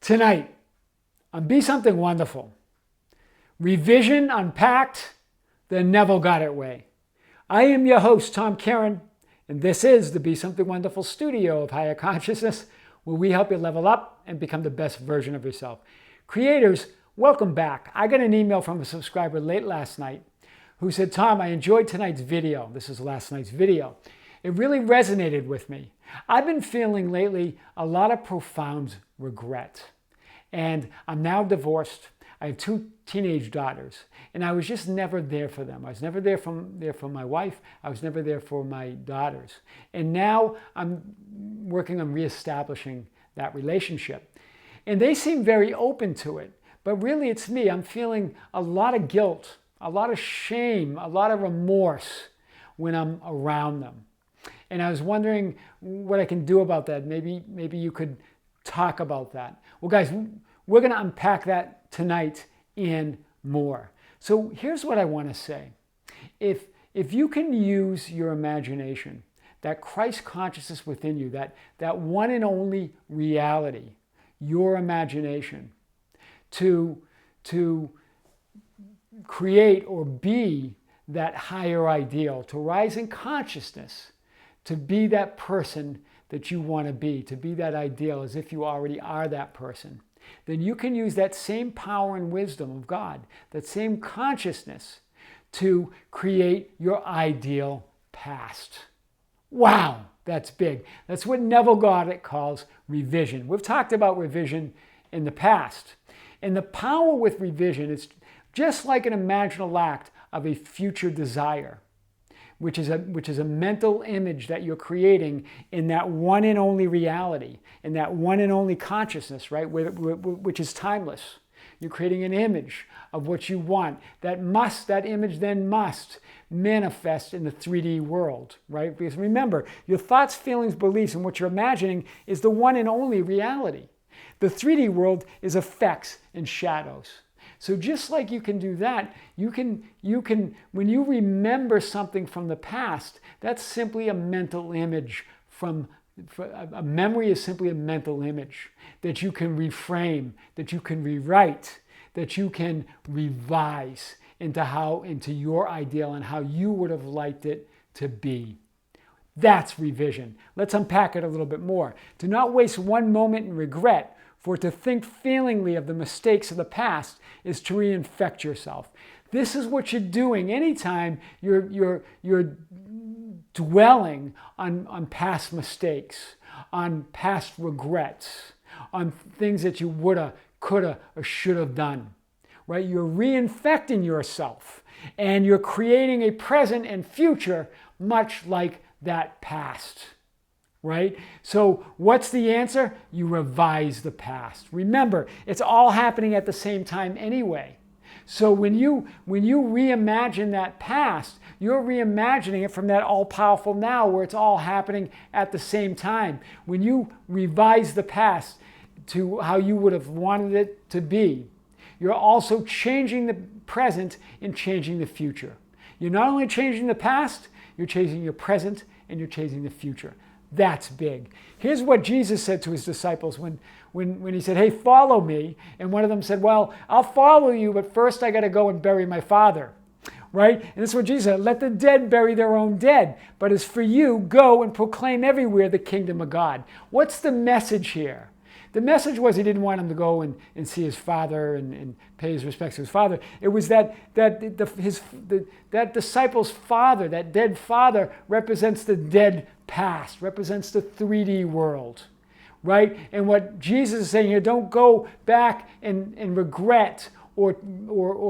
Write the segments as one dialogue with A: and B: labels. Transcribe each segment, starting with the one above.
A: Tonight, on Be Something Wonderful, revision unpacked the Neville Goddard way. I am your host, Tom Karen, and this is the Be Something Wonderful studio of higher consciousness, where we help you level up and become the best version of yourself. Creators, welcome back. I got an email from a subscriber late last night who said, Tom, I enjoyed tonight's video. This is last night's video. It really resonated with me. I've been feeling lately a lot of profound regret. And I'm now divorced. I have 2 teenage daughters, and I was just never there for them. I was never there for my wife. I was never there for my daughters. And now I'm working on reestablishing that relationship. And they seem very open to it, but really it's me. I'm feeling a lot of guilt, a lot of shame, a lot of remorse when I'm around them. And I was wondering what I can do about that. Maybe you could talk about that. Well, guys, we're going to unpack that tonight and more. So here's what I want to say. If you can use your imagination, that Christ consciousness within you, that one and only reality, your imagination, to create or be that higher ideal, to rise in consciousness, to be that person that you want to be that ideal as if you already are that person, then you can use that same power and wisdom of God, that same consciousness, to create your ideal past. Wow, that's big. That's what Neville Goddard calls revision. We've talked about revision in the past. And the power with revision is just like an imaginal act of a future desire, which is a mental image that you're creating in that one and only reality, in that one and only consciousness, right, which is timeless. You're creating an image of what you want. That image then must manifest in the 3D world, right? Because remember, your thoughts, feelings, beliefs, and what you're imagining is the one and only reality. The 3D world is effects and shadows. So just like you can do that, you can when you remember something from the past, that's simply a mental image a memory is simply a mental image that you can reframe, that you can rewrite, that you can revise into your ideal and how you would have liked it to be. That's revision. Let's unpack it a little bit more. Do not waste one moment in regret. For to think feelingly of the mistakes of the past is to reinfect yourself. This is what you're doing anytime you're dwelling on past mistakes, on past regrets, on things that you woulda, coulda, or should have done. Right? You're reinfecting yourself, and you're creating a present and future much like that past. Right? So what's the answer? You revise the past. Remember, it's all happening at the same time anyway. So when you reimagine that past, you're reimagining it from that all-powerful now where it's all happening at the same time. When you revise the past to how you would have wanted it to be, you're also changing the present and changing the future. You're not only changing the past, you're changing your present and you're changing the future. That's big. Here's what Jesus said to his disciples when he said, hey, follow me. And one of them said, well, I'll follow you, but first I got to go and bury my father. Right? And this is what Jesus said, let the dead bury their own dead. But as for you, go and proclaim everywhere the kingdom of God. What's the message here? The message was he didn't want him to go and see his father and pay his respects to his father. It was that disciple's father, that dead father, represents the dead past, represents the 3D world, right? And what Jesus is saying here, don't go back and regret or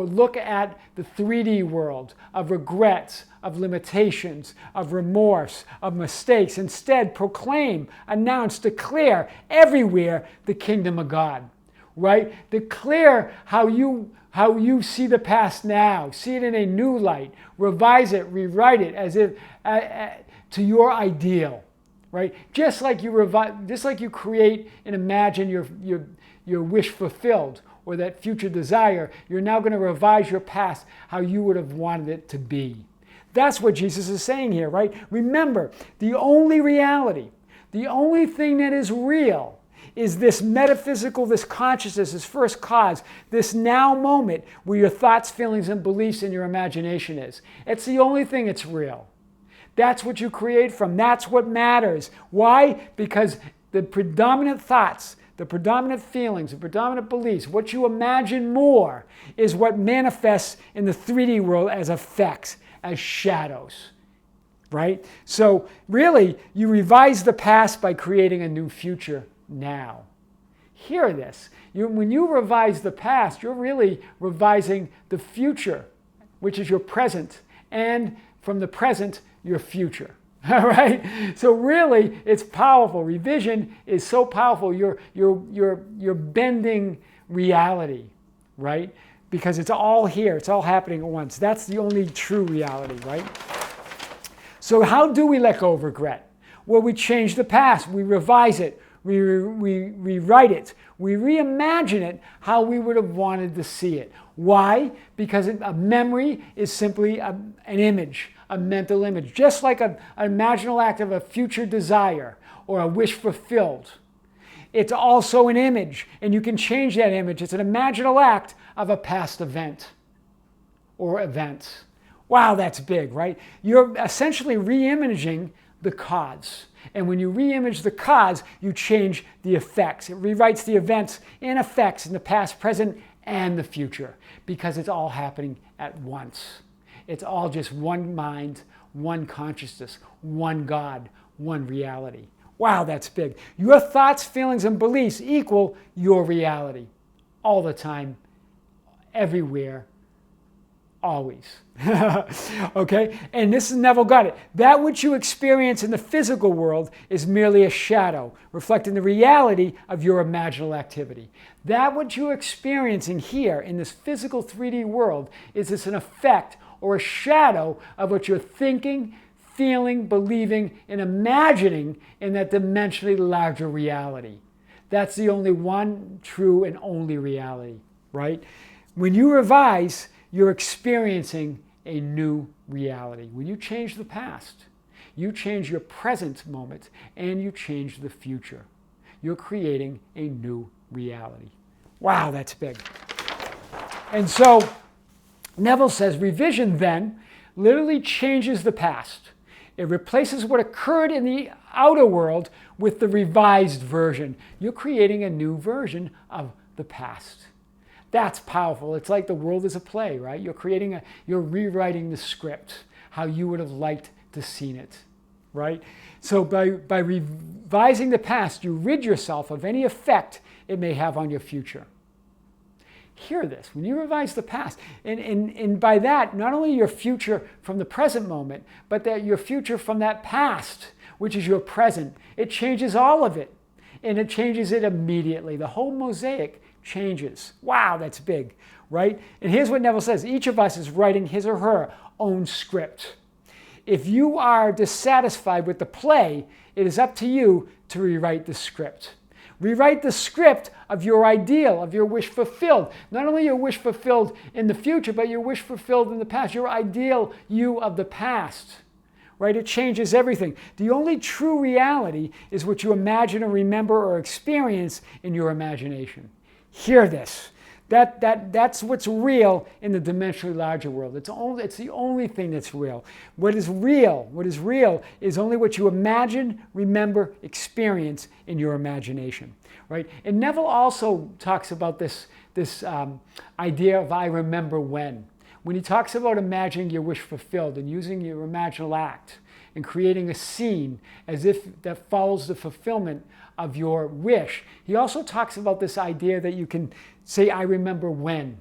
A: look at the 3D world of regrets, of limitations, of remorse, of mistakes. Instead, proclaim, announce, declare everywhere the kingdom of God, right? Declare how you see the past now. See it in a new light. Revise it, rewrite it as if to your ideal, right? Just like you create and imagine your wish fulfilled, or that future desire, you're now going to revise your past how you would have wanted it to be. That's what Jesus is saying here, right? Remember, the only reality, the only thing that is real is this metaphysical, this consciousness, this first cause, this now moment where your thoughts, feelings, and beliefs and your imagination is. It's the only thing that's real. That's what you create from. That's what matters. Why? Because the predominant thoughts, the predominant feelings, the predominant beliefs, what you imagine more is what manifests in the 3D world as effects, as shadows, right? So really, you revise the past by creating a new future now. Hear this. When you revise the past, you're really revising the future, which is your present, and from the present, your future. All right? So really, it's powerful. Revision is so powerful. You're bending reality, right? Because it's all here. It's all happening at once. That's the only true reality, right? So how do we let go of regret? Well, we change the past. We revise it. We rewrite it. We reimagine it how we would have wanted to see it. Why? Because a memory is simply an image, a mental image. Just like an imaginal act of a future desire or a wish fulfilled. It's also an image, and you can change that image. It's an imaginal act of a past event or events. Wow, that's big, right? You're essentially re-imaging the cause. And when you re-image the cause, you change the effects. It rewrites the events and effects in the past, present, and the future, because it's all happening at once. It's all just one mind, one consciousness, one God, one reality. Wow, that's big. Your thoughts, feelings, and beliefs equal your reality all the time, everywhere, always. Okay? And this is Neville Goddard. That which you experience in the physical world is merely a shadow, reflecting the reality of your imaginal activity. That what you're experiencing here in this physical 3D world is an effect or a shadow of what you're thinking, feeling, believing, and imagining in that dimensionally larger reality. That's the only one true and only reality, right? When you revise, you're experiencing a new reality. When you change the past, you change your present moment and you change the future. You're creating a new reality. Wow, that's big. And so Neville says revision then literally changes the past. It replaces what occurred in the outer world with the revised version. You're creating a new version of the past. That's powerful. It's like the world is a play, right? You're rewriting the script, how you would have liked to seen it, right? So by revising the past, you rid yourself of any effect it may have on your future. Hear this. When you revise the past, and by that, not only your future from the present moment, but that your future from that past, which is your present, it changes all of it. And it changes it immediately. The whole mosaic changes. Wow, that's big, right? And here's what Neville says. Each of us is writing his or her own script. If you are dissatisfied with the play, it is up to you to rewrite the script. Rewrite the script of your ideal, of your wish fulfilled. Not only your wish fulfilled in the future, but your wish fulfilled in the past. Your ideal you of the past, right? It changes everything. The only true reality is what you imagine or remember or experience in your imagination. Hear this. That's what's real in the dimensionally larger world. It's the only thing that's real. What is real is only what you imagine, remember, experience in your imagination, right? And Neville also talks about this idea of I remember when he talks about imagining your wish fulfilled and using your imaginal act and creating a scene as if that follows the fulfillment of your wish. He also talks about this idea that you can say, I remember when,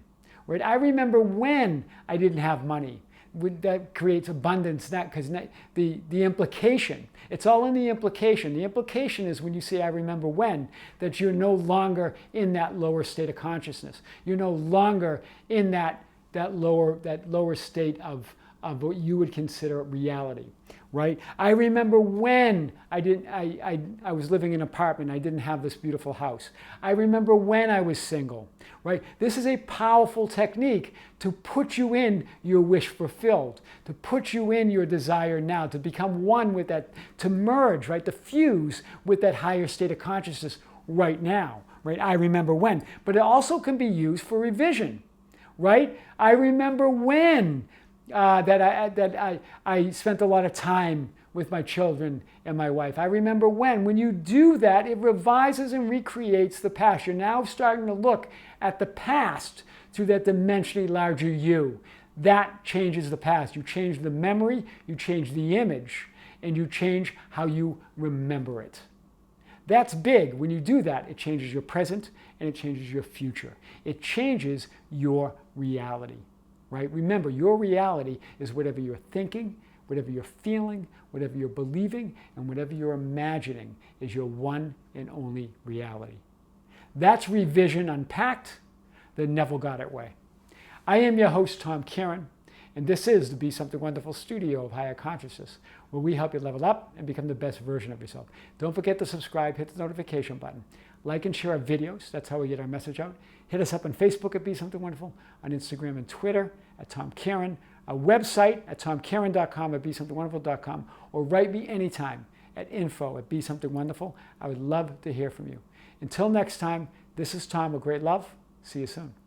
A: right? I remember when I didn't have money. That creates abundance, because the implication, it's all in the implication. The implication is when you say, I remember when, that you're no longer in that lower state of consciousness. You're no longer in that lower state of what you would consider reality, right? I remember when I was living in an apartment, I didn't have this beautiful house. I remember when I was single, right? This is a powerful technique to put you in your wish fulfilled, to put you in your desire now, to become one with that, to merge, right? To fuse with that higher state of consciousness right now, right? I remember when. But it also can be used for revision, right? I remember when I spent a lot of time with my children and my wife. I remember when you do that, it revises and recreates the past. You're now starting to look at the past through that dimensionally larger you. That changes the past. You change the memory, you change the image, and you change how you remember it. That's big. When you do that, it changes your present and it changes your future. It changes your reality, right? Remember, your reality is whatever you're thinking, whatever you're feeling, whatever you're believing, and whatever you're imagining is your one and only reality. That's Revision Unpacked, the Neville Goddard way. I am your host, Tom Kieran, and this is the Be Something Wonderful studio of higher consciousness, where we help you level up and become the best version of yourself. Don't forget to subscribe, hit the notification button, like and share our videos. That's how we get our message out. Hit us up on Facebook at Be Something Wonderful, on Instagram and Twitter at Tom Kieran, our website at tomkieran.com, at besomethingwonderful.com, or write me anytime at info@besomethingwonderful. I would love to hear from you. Until next time, this is Tom with great love. See you soon.